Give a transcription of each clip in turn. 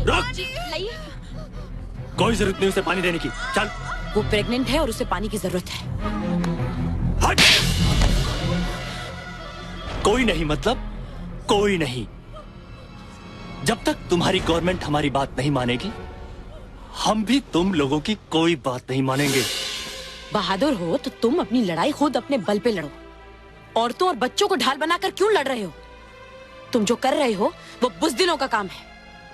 रुक! कोई जरूरत नहीं उसे पानी देने की। चल। वो प्रेग्नेंट है और उसे पानी की जरूरत है। हट! कोई नहीं मतलब कोई नहीं। जब तक तुम्हारी गवर्नमेंट हमारी बात नहीं मानेगी, हम भी तुम लोगों की कोई बात नहीं मानेंगे। बहादुर हो तो तुम अपनी लड़ाई खुद अपने बल पे लड़ो। औरतों और बच्चों को ढाल बनाकर क्यों लड़ रहे हो? तुम जो कर रहे हो वो बुज़दिलों का काम है।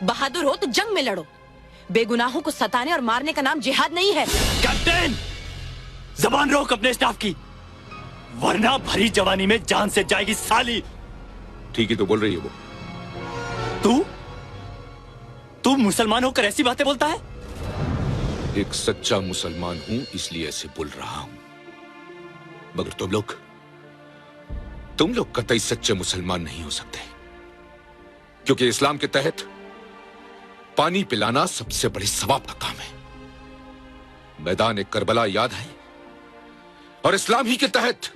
बहादुर हो तो जंग में लड़ो। बेगुनाहों को सताने और मारने का नाम जिहाद नहीं है। कैप्टन, जबान रोक अपने स्टाफ की, वरना भरी जवानी में जान से जाएगी साली। ठीक ही तो बोल रही है वो। तू मुसलमान होकर ऐसी बातें बोलता है? एक सच्चा मुसलमान हूं इसलिए ऐसे बोल रहा हूं, मगर तुम लोग कतई सच्चे मुसलमान नहीं हो सकते, क्योंकि इस्लाम के तहत पानी पिलाना सबसे बड़े सवाब का काम है। मैदान करबला याद है? और इस्लाम ही के तहत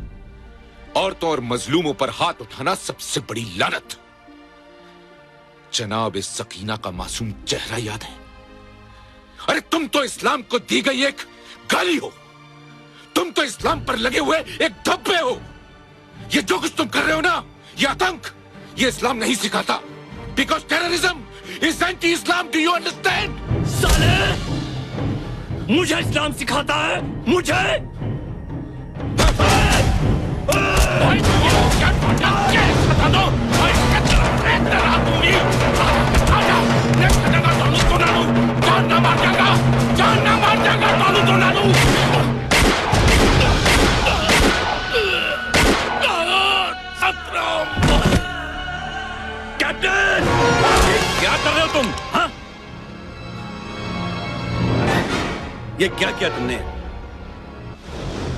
औरतों और मजलूमों पर हाथ उठाना सबसे बड़ी लानत। जनाब सकीना का मासूम चेहरा याद है? अरे तुम तो इस्लाम को दी गई एक गाली हो। तुम तो इस्लाम पर लगे हुए एक धब्बे हो। ये जो कुछ तुम कर रहे हो ना, ये आतंक, ये इस्लाम नहीं सिखाता। Because terrorism is anti Islam. Do you understand? साले, मुझे इस्लाम सिखाता है, मुझे। कैप्टन, क्या कर रहे हो तुम? हाँ? ये क्या किया तुमने?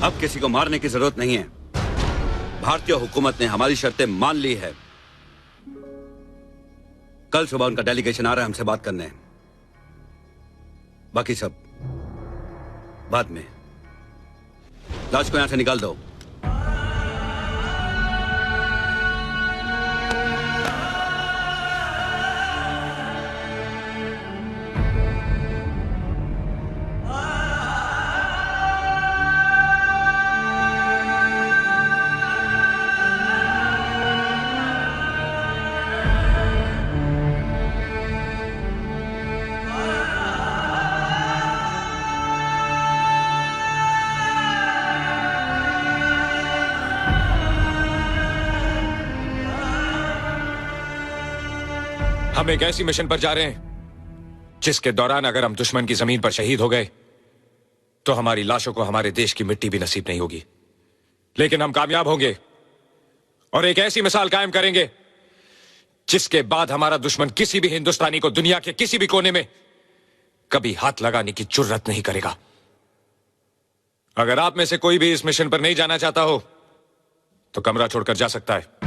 अब किसी को मारने की जरूरत नहीं है। भारतीय हुकूमत ने हमारी शर्तें मान ली है। कल सुबह उनका डेलीगेशन आ रहा है हमसे बात करने। बाकी सब बाद में। लाश को यहां से निकाल दो। हम एक ऐसी मिशन पर जा रहे हैं जिसके दौरान अगर हम दुश्मन की जमीन पर शहीद हो गए तो हमारी लाशों को हमारे देश की मिट्टी भी नसीब नहीं होगी। लेकिन हम कामयाब होंगे और एक ऐसी मिसाल कायम करेंगे जिसके बाद हमारा दुश्मन किसी भी हिंदुस्तानी को दुनिया के किसी भी कोने में कभी हाथ लगाने की जुर्रत नहीं करेगा। अगर आप में से कोई भी इस मिशन पर नहीं जाना चाहता हो तो कमरा छोड़कर जा सकता है।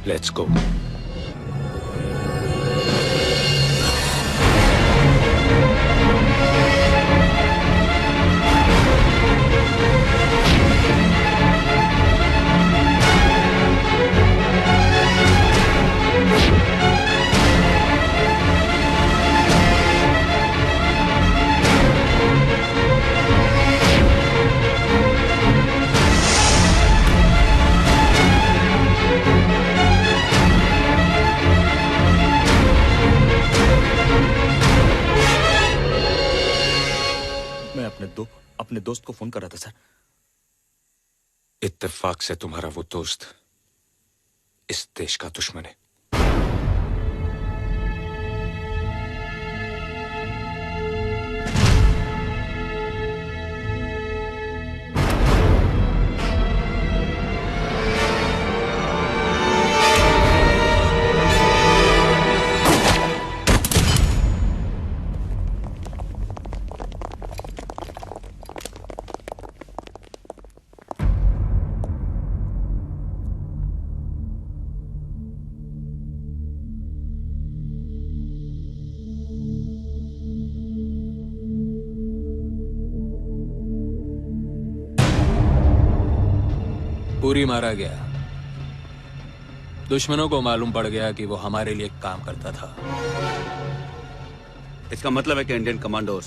Let's go. अपने दोस्त को फोन कर रहा था सर। इत्तेफाक से तुम्हारा वो दोस्त इस देश का दुश्मन है। पूरी मारा गया। दुश्मनों को मालूम पड़ गया कि वो हमारे लिए काम करता था। इसका मतलब है कि इंडियन कमांडोज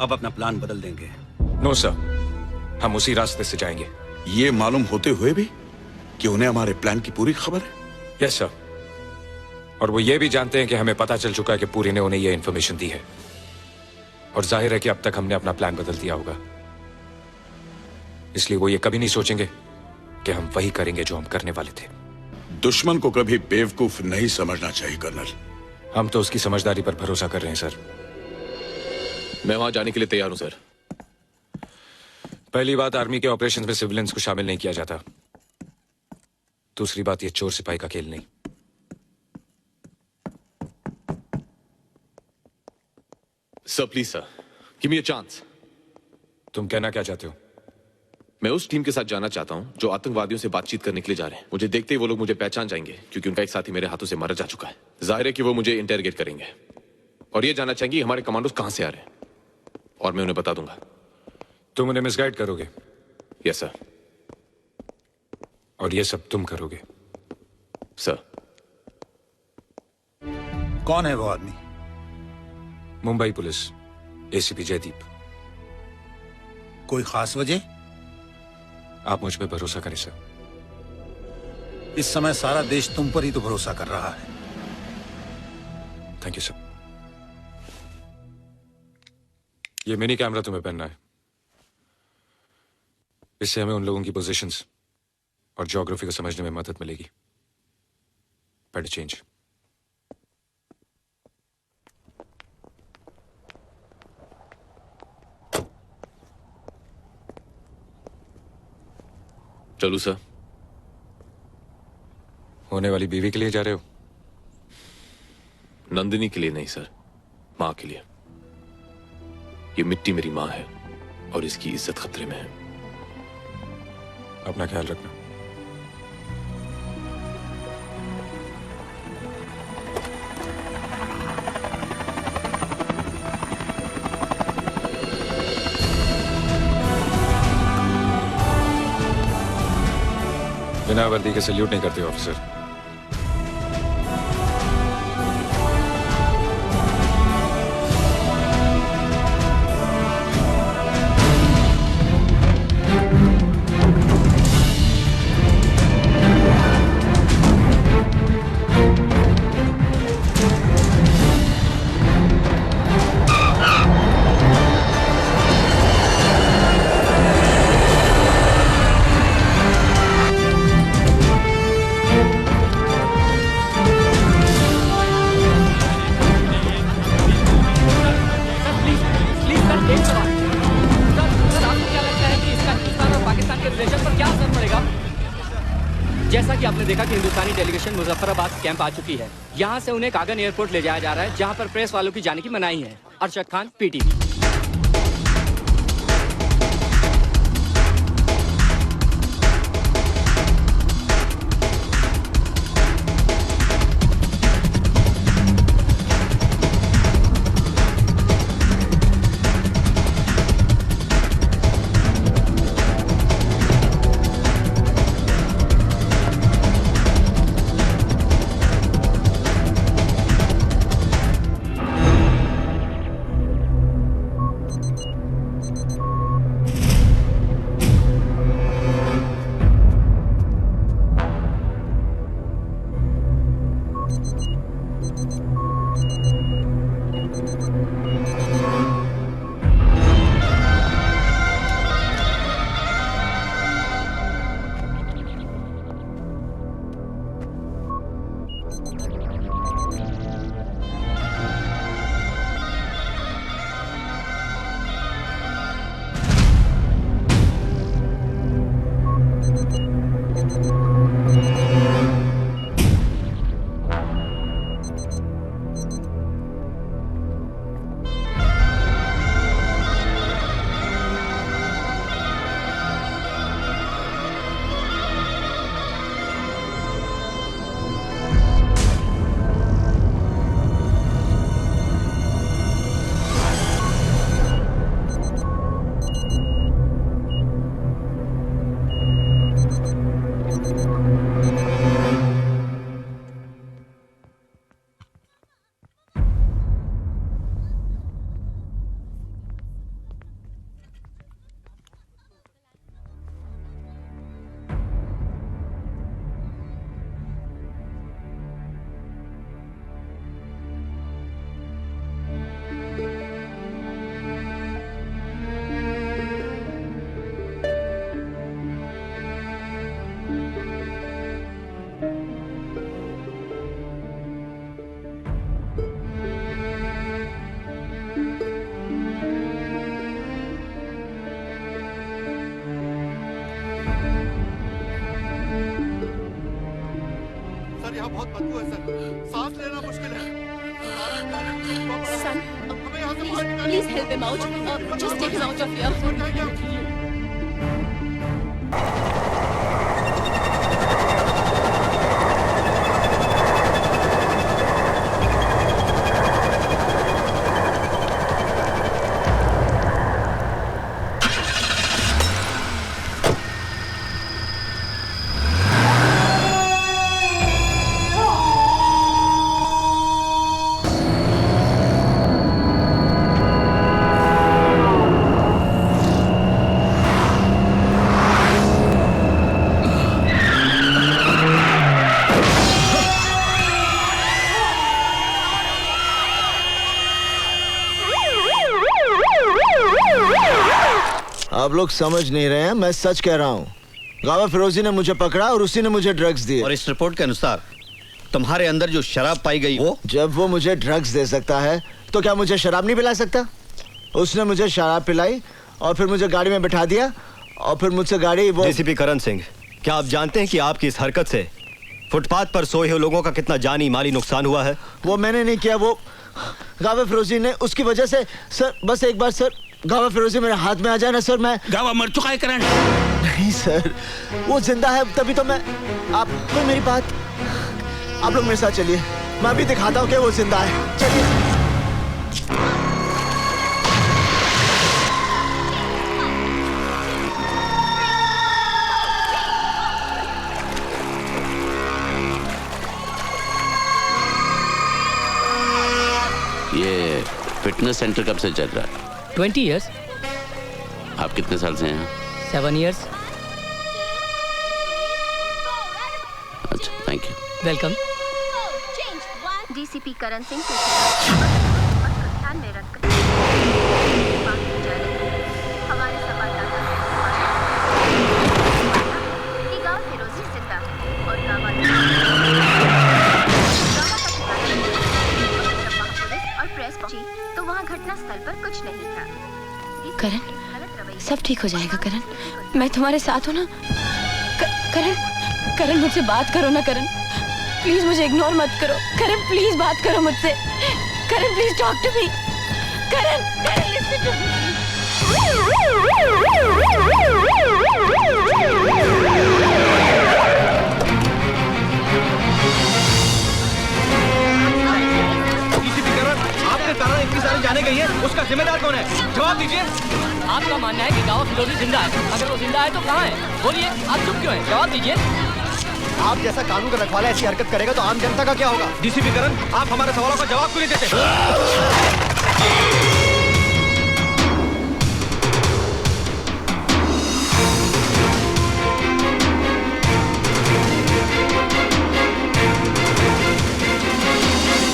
अब अपना प्लान बदल देंगे। नो सर, हम उसी रास्ते से जाएंगे। ये मालूम होते हुए भी कि उन्हें हमारे प्लान की पूरी खबर है। यस सर, और वो ये भी जानते हैं कि हमें पता चल चुका है कि पूरी ने उन्हें ये इन्फॉर्मेशन दी है, और जाहिर है कि अब तक हमने अपना प्लान बदल दिया होगा। इसलिए वो ये कभी नहीं सोचेंगे कि हम वही करेंगे जो हम करने वाले थे। दुश्मन को कभी बेवकूफ नहीं समझना चाहिए कर्नल। हम तो उसकी समझदारी पर भरोसा कर रहे हैं सर। मैं वहां जाने के लिए तैयार हूं सर। पहली बात, आर्मी के ऑपरेशंस में सिविलियंस को शामिल नहीं किया जाता। दूसरी बात, ये चोर सिपाही का खेल नहीं। Sir please sir, give me a chance. तुम कहना क्या चाहते हो? मैं उस टीम के साथ जाना चाहता हूं जो आतंकवादियों से बातचीत करने के लिए जा रहे हैं। मुझे देखते ही वो लोग मुझे पहचान जाएंगे, क्योंकि उनका एक साथी मेरे हाथों से मारा जा चुका है। जाहिर है कि वो मुझे इंटेरोगेट करेंगे और ये जानना चाहेंगे हमारे कमांडोज कहां से आ रहे हैं, और मैं उन्हें बता दूंगा। तुम उन्हें मिसगाइड करोगे? Yes sir. और ये सब तुम करोगे? सर। कौन है वो आदमी? Mumbai police, ACP Jaideep. कोई खास वजह? आप मुझ पर भरोसा करें सर। इस समय सारा देश तुम पर ही तो भरोसा कर रहा है। Thank you sir. ये मिनी कैमरा तुम्हें पहनना है। इससे हमें उन लोगों की पोजीशंस और ज्योग्राफी को समझने में मदद मिलेगी। Better change. चलू सर। होने वाली बीवी के लिए जा रहे हो? नंदिनी के लिए नहीं सर, मां के लिए। ये मिट्टी मेरी मां है और इसकी इज्जत खतरे में है। अपना ख्याल रखना। बिना वर्दी के सल्यूट नहीं करते ऑफिसर। जैसा कि आपने देखा कि हिंदुस्तानी डेलीगेशन मुजफ्फराबाद कैंप आ चुकी है। यहाँ से उन्हें कागन एयरपोर्ट ले जाया जा रहा है, जहाँ पर प्रेस वालों की जाने की मनाही है। अरशद खान, पीटीवी। बहुत बदबू है सर, सांस लेना मुश्किल है। Son, please help him out. Just take him out of here. आप लोग समझ नहीं रहे हैं, मैं सच कह रहा हूँ। गावा फिरोजी ने मुझे पकड़ा और उसी ने मुझे ड्रग्स दिए। और इस रिपोर्ट के अनुसार तुम्हारे अंदर जो शराब पाई गई वो जब वो मुझे ड्रग्स दे सकता है तो क्या मुझे शराब नहीं पिला सकता? उसने मुझे शराब पिलाई और फिर मुझे गाड़ी में बिठा दिया और फिर मुझसे गाड़ी वो। डीसीपी करण सिंह, क्या आप जानते हैं कि आपकी इस हरकत से फुटपाथ पर सोए हुए लोगों का कितना जानी माली नुकसान हुआ है? वो मैंने नहीं किया, वो गावा फिरोजी ने। उसकी वजह से सर, बस एक बार सर गावा फिरोजी मेरे हाथ में आ जाए ना सर, मैं। गावा मर चुका है करण? नहीं सर, वो जिंदा है, तभी तो मैं। आप कोई मेरी बात, आप लोग मेरे साथ चलिए, मैं अभी दिखाता हूँ कि वो जिंदा है। चलिए। ये फिटनेस सेंटर कब से चल रहा है? 20 years. आप कितने साल से हैं? 7 years. अच्छा, thank you. Welcome. DCP Karan Singh ध्यान में रखकर हमारे संवाददाता कि गाँव फिरोजी जिंदा है और गाँव और प्रेस पहुंची तो वहाँ घटना स्थल पर कुछ नहीं था। करण, सब ठीक हो जाएगा करण, मैं तुम्हारे साथ हूँ ना। करण, करण मुझसे बात करो ना करण, प्लीज मुझे इग्नोर मत करो। करण प्लीज बात करो मुझसे। Karan please talk to me. Karan, Karan listen to me. आपके कारण इतनी सारी जाने गई है, उसका जिम्मेदार कौन है? जवाब दीजिए। आपका मानना है कि गावा फिरोजी जिंदा है, अगर वो जिंदा है तो कहाँ है? बोलिए, आप चुप क्यों हैं? जवाब दीजिए। आप जैसा कानून का रखवाला ऐसी हरकत करेगा तो आम जनता का क्या होगा? डीसीपी करण, आप हमारे सवालों का जवाब क्यों नहीं देते?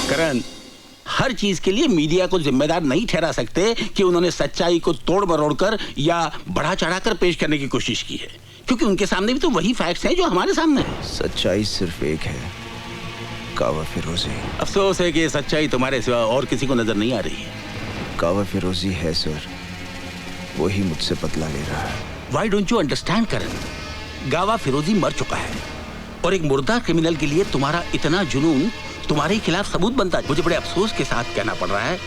करण, हर चीज के लिए मीडिया को जिम्मेदार नहीं ठहरा सकते कि उन्होंने सच्चाई को तोड़ मरोड़ कर या बढ़ा चढ़ाकर पेश करने की कोशिश की है, क्योंकि उनके सामने भी तो वही फैक्ट्स हैं जो हमारे सामने हैं। सच्चाई सिर्फ एक है, गावा फिरोजी। अफसोस है कि ये सच्चाई तुम्हारे सिवा और किसी को नजर नहीं आ रही है। गावा फिरोजी है सर, वही मुझसे बदला ले रहा है। Why don't you understand करण? गावा फिरोजी मर चुका है और एक मुर्दा क्रिमिनल के लिए तुम्हारा इतना जुनून तुम्हारे खिलाफ सबूत बनता है। मुझे बड़े अफसोस के साथ कहना पड़ रहा है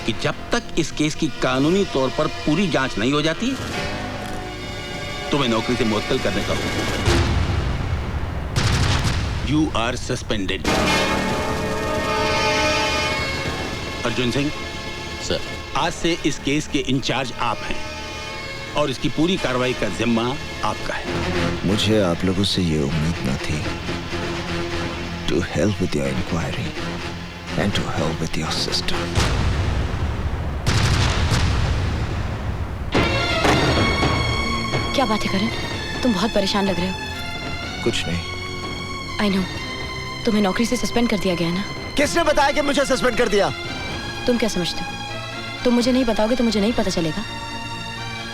कि जब तक इस केस की कानूनी तौर पर पूरी जांच नहीं हो जाती, तुम्हें नौकरी से मुअत्तल करने का हुक्म। You are suspended. Arjun Singh sir, आज से इस केस के इंचार्ज आप हैं और इसकी पूरी कार्रवाई का जिम्मा आपका है। मुझे आप लोगों से ये उम्मीद न थी। To help with your inquiry and to help with your sister. क्या बात है करण, तुम बहुत परेशान लग रहे हो। कुछ नहीं। I know, तुम्हें नौकरी से सस्पेंड कर दिया गया ना? किसने बताया कि मुझे सस्पेंड कर दिया? तुम क्या समझते हो? तुम मुझे नहीं बताओगे तो मुझे नहीं पता चलेगा।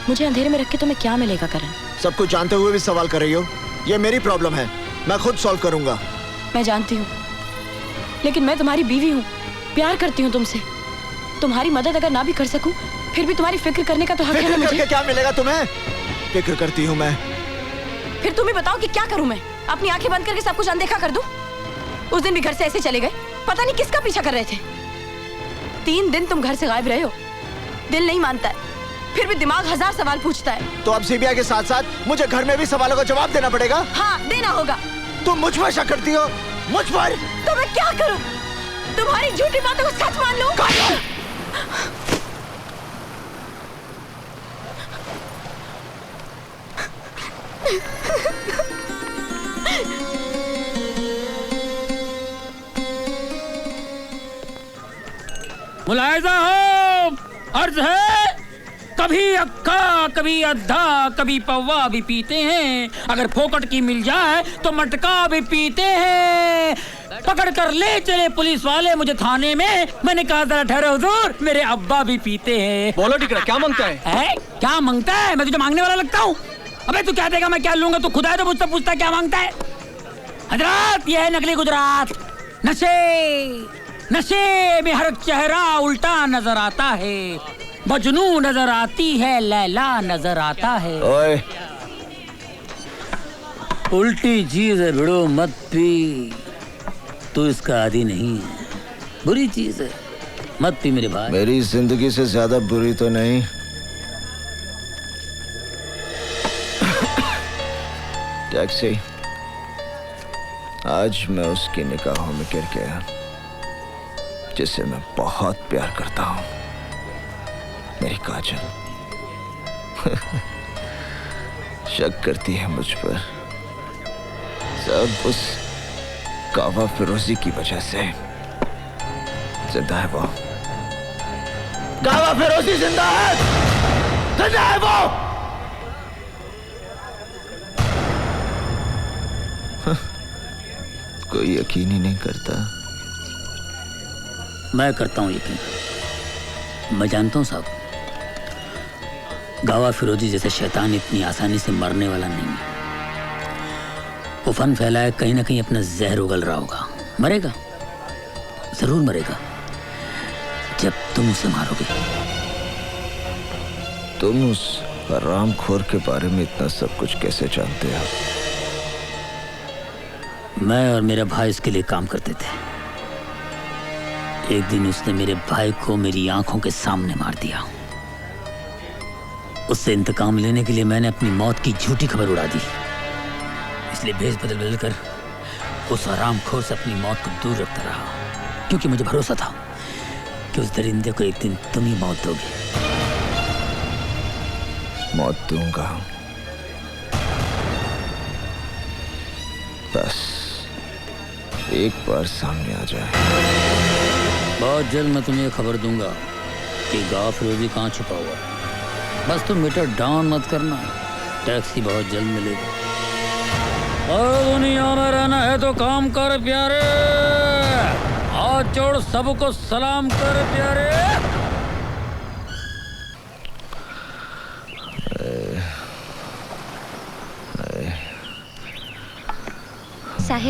मुझे अंधेरे में रख के तुम्हें क्या मिलेगा करण? सब कुछ जानते हुए भी सवाल कर रही हो? ये मेरी प्रॉब्लम है, मैं खुद सॉल्व करूंगा। मैं जानती हूँ, लेकिन मैं तुम्हारी बीवी हूँ, प्यार करती हूँ तुमसे। तुम्हारी मदद अगर ना भी कर सकूं, फिर भी तुम्हारी फिक्र करने का तो हक है ना मुझे। करके क्या मिलेगा तुम्हें? फिक्र करती हूँ मैं। फिर तुम ही बताओ कि क्या करूं मैं? अपनी आंखें बंद करके सब कुछ अनदेखा कर दूं? उस दिन भी घर से ऐसे चले गए, पता नहीं किसका पीछा कर रहे थे। 3 दिन तुम घर से गायब रहे हो, दिल नहीं मानता है, फिर भी दिमाग 1000 सवाल पूछता है। तो अब सीबीआई के साथ साथ मुझे घर में भी सवालों का जवाब देना पड़ेगा। हाँ, देना होगा। तुम मुझ पर शक करती हो? मुझ पर? तो मैं क्या करूं? तुम्हारी झूठी बातों को सच मान लूं? मुलाहिजा हो, अर्ज है, कभी अक्का कभी अद्धा कभी पौवा भी पीते हैं, अगर फोकट की मिल जाए तो मटका भी पीते हैं। पकड़ कर ले चले पुलिस वाले मुझे थाने में, मैंने कहा जरा ठहरो हुजूर, मेरे अब्बा भी पीते हैं। बोलो टिकरा, क्या मांगता है? क्या मांगता है? मैं तुझे मांगने वाला लगता हूँ? अबे तू क्या देगा, मैं क्या लूंगा? तू खुदा है तो मुझसे पूछता क्या मांगता है? हजरात, ये है नकली गुजरात। नशे में हर चेहरा उल्टा नजर आता है, मजनू नजर आती है, लैला नजर आता है। ओए, उल्टी चीज है भिड़ो मत पी, तू इसका आदी नहीं है, बुरी चीज है, मत पी मेरे भाई। मेरी जिंदगी से ज्यादा बुरी तो नहीं। टैक्सी, आज मैं उसकी निगाहों में गिर गया जिसे मैं बहुत प्यार करता हूं, मेरी काजल। शक करती है मुझ पर, सब उस कावा फिरोजी की वजह से। जिंदा है वो, कावा फिरोजी जिंदा है, जिंदा है वो। कोई यकीन ही नहीं करता। मैं करता हूँ यकीन, मैं जानता हूँ साहब, गावा फिरोजी जैसे शैतान इतनी आसानी से मरने वाला नहीं है। वो फन फैलाए कहीं ना कहीं अपना जहर उगल रहा होगा, मरेगा, जरूर मरेगा, जब तुम उसे मारोगे। तुम उस हरामखोर के बारे में इतना सब कुछ कैसे जानते हो? मैं और मेरा भाई इसके लिए काम करते थे। एक दिन उसने मेरे भाई को मेरी आंखों के सामने मार दिया। उससे इंतकाम लेने के लिए मैंने अपनी मौत की झूठी खबर उड़ा दी, इसलिए भेष बदल बदल कर उस हरामखोर से अपनी मौत को दूर रखता रहा, क्योंकि मुझे भरोसा था कि उस दरिंदे को एक दिन तुम ही मौत दोगे। मौत दूंगा, बस एक बार सामने आ जाए। बहुत जल्द मैं तुम्हें खबर दूंगा कि गावा फिरोजी कहाँ छुपा हुआ है। बस तुम मीटर डाउन मत करना, टैक्सी बहुत जल्द मिलेगा। और दुनिया में रहना है तो काम कर प्यारे, हाथ जोड़ सबको सलाम कर प्यारे।